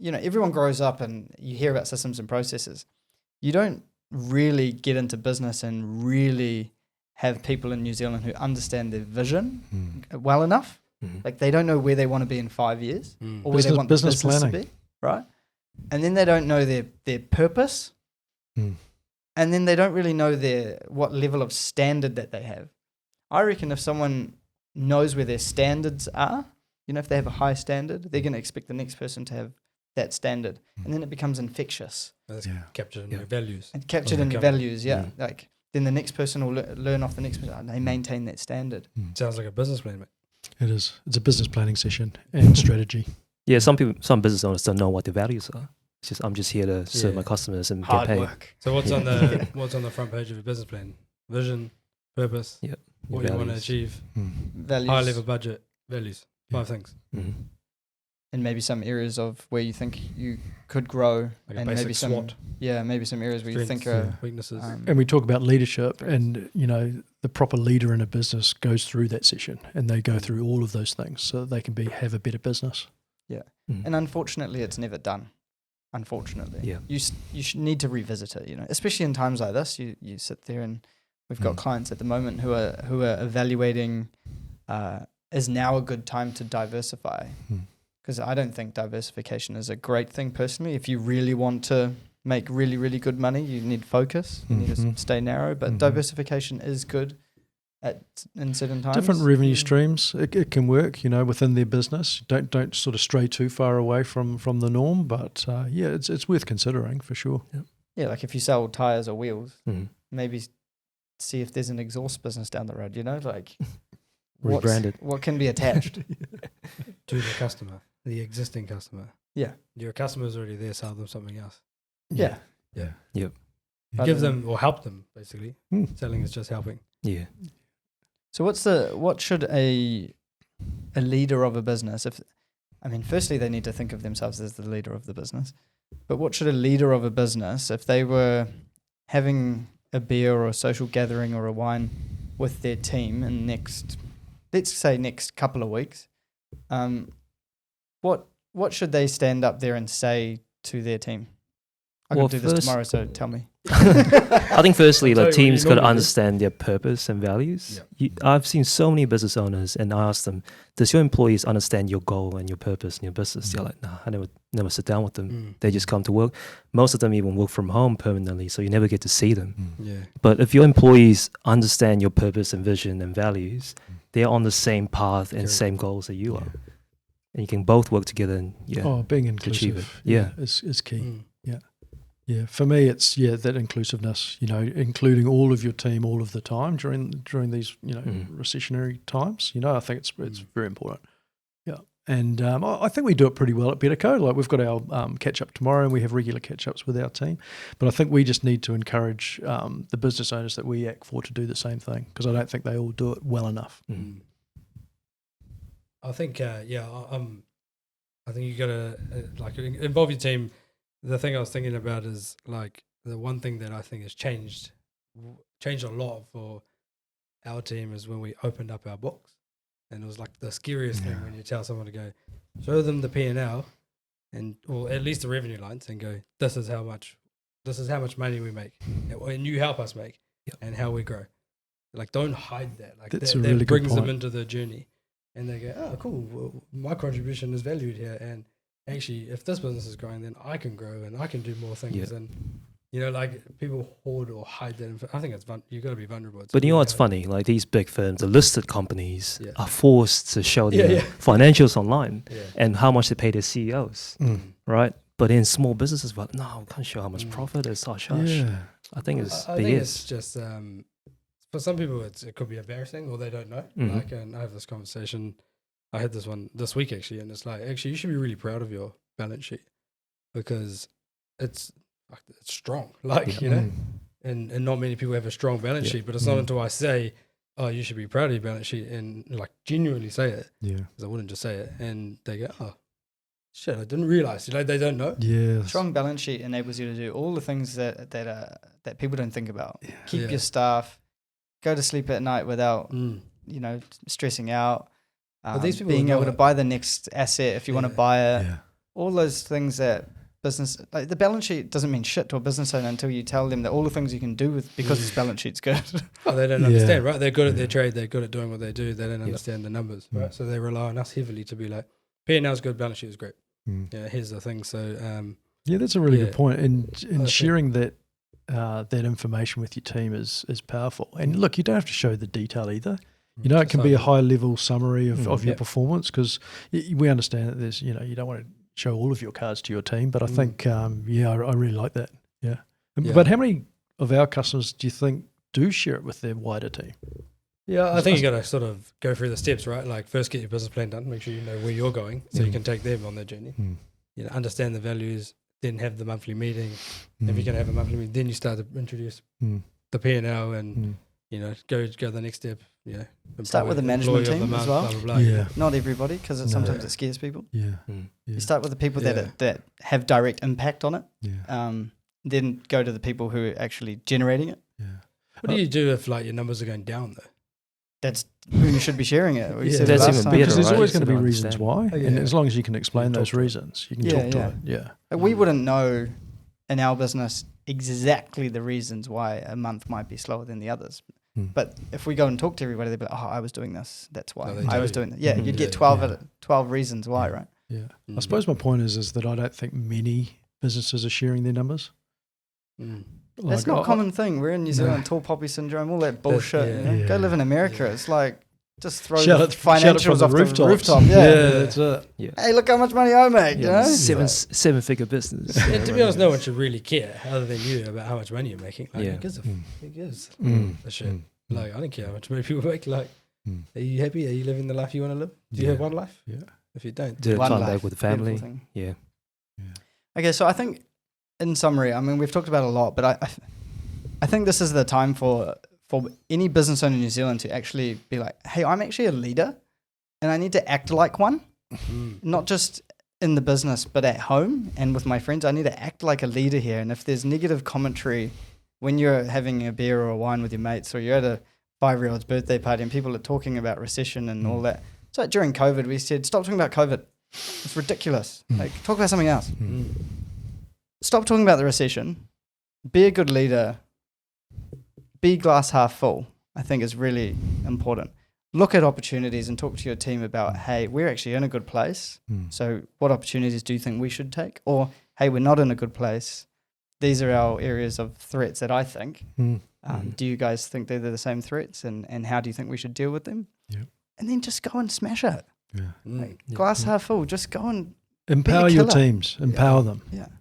everyone grows up and you hear about systems and processes. You don't really get into business and really have people in New Zealand who understand their vision well enough. Like they don't know where they want to be in 5 years or where they want the business to be, right? And then they don't know their purpose. And then they don't really know what level of standard that they have. I reckon if someone knows where their standards are, if they have a high standard, they're going to expect the next person to have that standard. And then it becomes infectious. That's captured in their values. And captured in their values, Like then the next person will learn off the next person. They maintain that standard. Sounds like a business plan, mate. It is. It's a business planning session and strategy. Yeah, some business owners don't know what their values are. It's just I'm just here to serve my customers and hard get paid. work. So what's on the front page of your business plan? Vision, purpose, what you want to achieve, Values. high level budget, values. 5 things. And maybe some areas of where you think you could grow, Like a and basic maybe some SWOT. maybe some areas where you think Strengths, are weaknesses. And we talk about leadership, and the proper leader in a business goes through that session, and they go through all of those things so that they can have a better business. and unfortunately it's never done. Unfortunately, Yeah. you should need to revisit it. Especially in times like this, you sit there and we've got clients at the moment who are evaluating. Is now a good time to diversify? Because I don't think diversification is a great thing personally. If you really want to make really, really good money, you need focus. You need to stay narrow. But diversification is good in certain times. Different revenue streams, it can work, within their business. Don't sort of stray too far away from the norm. But it's worth considering for sure. Yeah, like if you sell tires or wheels, maybe see if there's an exhaust business down the road. Like Rebranded. what can be attached. To the customer, the existing customer. Yeah. Your customer's already there, sell them something else. Yeah. Yep. Give them or help them, basically. Selling is just helping. Yeah. So what should a leader of a business, firstly they need to think of themselves as the leader of the business, but what should a leader of a business, if they were having a beer or a social gathering or a wine with their team in next couple of weeks, what should they stand up there and say to their team? I can do this tomorrow, so tell me. I think firstly, I'll tell you what teams you got to normally do. understand their purpose and values. I've seen so many business owners, and I ask them, "Does your employees understand your goal and your purpose in your business?" They're like, "Nah, I never sit down with them. They just come to work." Most of them even work from home permanently, so you never get to see them. Yeah. But if your employees understand your purpose and vision and values, they're on the same path and same goals that you are, and you can both work together and Being achieve it. inclusive, is key. Yeah, for me, it's that inclusiveness. Including all of your team all of the time during these recessionary times. I think it's very important. Yeah, and I think we do it pretty well at Betterco. Like we've got our catch up tomorrow, and we have regular catch ups with our team. But I think we just need to encourage the business owners that we act for to do the same thing, because I don't think they all do it well enough. I think I think you gotta involve your team. The thing I was thinking about is like the one thing that I think has changed a lot for our team is when we opened up our books, and it was like the scariest thing when you tell someone to go show them the P&L or at least the revenue lines and go, this is how much money we make and you help us make and how we grow. Like don't hide that. Like That's that a really good brings them point. into the journey, and they go, oh cool, well, my contribution is valued here, and actually, if this business is growing, then I can grow and I can do more things. And like people hoard or hide that. I think you got to be vulnerable. But what's funny? Like these big firms, the listed companies, are forced to show their financials online and how much they pay their CEOs, right? But in small businesses, no, I can't show how much profit is. Hush. I think it's it's just for some people it could be embarrassing or they don't know. Like, and I have this conversation. I had this one this week actually, and it's like, actually, you should be really proud of your balance sheet because it's strong. Like, and not many people have a strong balance sheet, but it's not until I say, oh, you should be proud of your balance sheet and like genuinely say it. Yeah. Because I wouldn't just say it. And they go, oh, shit, I didn't realize. They don't know. Yeah. Strong balance sheet enables you to do all the things that people don't think about. Yeah. Keep your staff, go to sleep at night without, stressing out. But these people being able to buy the next asset if you want to buy it, all those things that business, like the balance sheet doesn't mean shit to a business owner until you tell them that all the things you can do with because this balance sheet's good. Oh, they don't understand, right? They're good at their trade. They're good at doing what they do. They don't understand the numbers, right? So they rely on us heavily to be like, P&L is good, balance sheet is great. Yeah, here's the thing. So that's a really good point. And sharing that that information with your team is powerful. And look, you don't have to show the detail either. You know, it can be a high level summary of your performance, because we understand that there's, you don't want to show all of your cards to your team, but I think, I really like that. Yeah. But how many of our customers do you think do share it with their wider team? Yeah, I think you got to sort of go through the steps, right? Like first get your business plan done, make sure you know where you're going so you can take them on their journey. Understand the values, then have the monthly meeting. If you're going to have a monthly meeting, then you start to introduce the P&L and, go the next step. Start with the management team as well. Blah, blah, blah. Not everybody, because sometimes it scares people. Yeah. You start with the people that have direct impact on it. Then go to the people who are actually generating it. What do you do if like your numbers are going down though? That's who you should be sharing it. That's even better, because there's right? always going to be Understand. reasons why, and as long as you can explain those reasons, you can talk to it. Yeah. Like we wouldn't know in our business exactly the reasons why a month might be slower than the others. But if we go and talk to everybody, they'll be like, oh, I was doing this. That's why. I was doing that. Yeah, you'd get 12 reasons why, right? Yeah. I suppose my point is that I don't think many businesses are sharing their numbers. That's not a common thing. We're in New Zealand, tall poppy syndrome, all that bullshit. Go live in America. It's like, just throw the financials off the rooftop. Yeah, that's it. Yeah. Hey, look how much money I make. Seven-figure business. And to be honest, no one should really care other than you about how much money you're making. Like, who gives a shit? Like, I don't care how much money people make. Like, are you happy? Are you living the life you want to live? Do you have one life? Yeah. If you don't, do time back with the family. Yeah. Okay, so I think, in summary, I mean, we've talked about it a lot, but I think this is the time for any business owner in New Zealand to actually be like, hey, I'm actually a leader and I need to act like one, not just in the business, but at home and with my friends. I need to act like a leader here. And if there's negative commentary when you're having a beer or a wine with your mates, or you're at a 5-year-old's birthday party and people are talking about recession and all that. So during COVID, we said, stop talking about COVID. It's ridiculous. Like, talk about something else. Stop talking about the recession. Be a good leader. Be glass half full, I think is really important. Look at opportunities and talk to your team about, hey, we're actually in a good place. So what opportunities do you think we should take? Or, hey, we're not in a good place. These are our areas of threats that I think. Do you guys think they're the same threats? And how do you think we should deal with them? And then just go and smash it. Glass half full. Just go and empower your teams. Empower them.